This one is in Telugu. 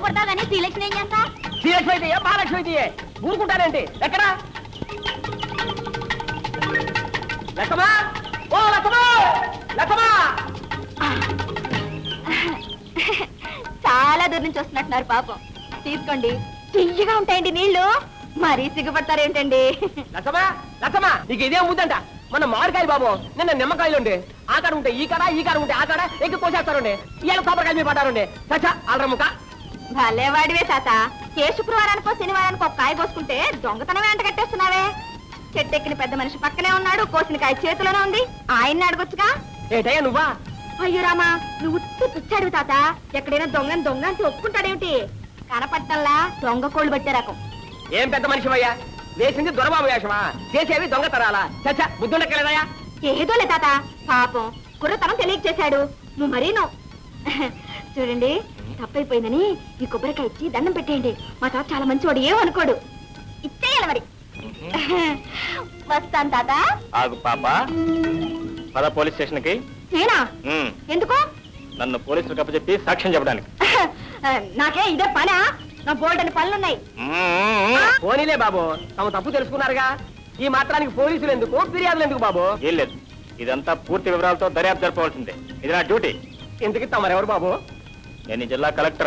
కొడతావు కానీ శ్రీలక్ష్మి ఏం చేస్తా? శ్రీలక్ష్మి అయితే మహాలక్ష్మి అయితే ఊరుకుంటానండి. ఎక్కడా లక్కమా? ఓ లక్కమా, లక్కమా! చాలా దూరం నుంచి వస్తున్నట్టున్నారు పాపం. తీసుకోండి, చెయ్యగా ఉంటాయండి నీళ్లు. మరీ సిగ్గుపడతారేంటండి? లక్కమా, లక్కమా, నీకు ఇదే ముద్దంట. మన మామిడికాయలు బాబు నిన్న నిమ్మకాయలు ఉండే. ఆ కాడ ఉంటే ఈ కాడ, ఈ కాడ ఉంటే ఆ కాడ ఎక్కి కోసేస్తారండి. ఇవాళ కొబ్బరికాయలు మీద పడ్డారండి. చచ్చా అలరముక. భలేవాడివే తాత. ఏ శుక్రవారానికో శనివారానికో ఒక కాయ కోసుకుంటే దొంగతనమే అంట కట్టేస్తున్నావే. చెట్టెక్కిన పెద్ద మనిషి పక్కనే ఉన్నాడు, కోసిన కాయ చేతిలోనే ఉంది. ఆయన్ని అడగొచ్చుగా. ఏటయ్యా నువ్వా? అయ్యో రామా, నువ్వు ఉత్తి పిచ్చాడు తాత. ఎక్కడైనా దొంగని దొంగ అంటే ఒప్పుకుంటాడేమిటి? కనపట్టల్లా దొంగ కోళ్ళు పట్టే రకం. ఏం పెద్ద మనిషివయ్యా? వేసింది దొరబాబు వేషమా? చేసేవి దొంగతనాలా? చచ్చా బుద్ధుండక్కలేదయ్యా? ఏదోలే తాత, పాపం కుర్రతనం తెలియక చేశాడు. నువ్వు మరీను. చూడండి, తప్పైపోయిందని ఈ కొబ్బరికాయ ఇచ్చి దండం పెట్టేయండి. మా తాత చాలా మంచివాడు, ఏమనుకోడు. ఇచ్చేయాలి మరి. వస్తాను తాత. ఆగు పాప, పద పోలీస్ స్టేషన్ కి. నేనా? ఎందుకు? నన్ను పోలీసులకు అప్పచెప్పి సాక్ష్యం చెప్పడానికి. నాకే ఇదే పనా? నా బోల్డని పనులున్నాయి. పోనీలే బాబు, తమ తప్పు తెలుసుకున్నారుగా. ఈ మాత్రానికి పోలీసులు ఎందుకు, ఫిర్యాదులు ఎందుకు బాబు? ఏం లేదు, ఇదంతా పూర్తి వివరాలతో దర్యాప్తు జరపవలసిందే. ఇది నా డ్యూటీ. ఇంతకి తమరెవరు బాబు? నేను ఈ జిల్లా కలెక్టర్.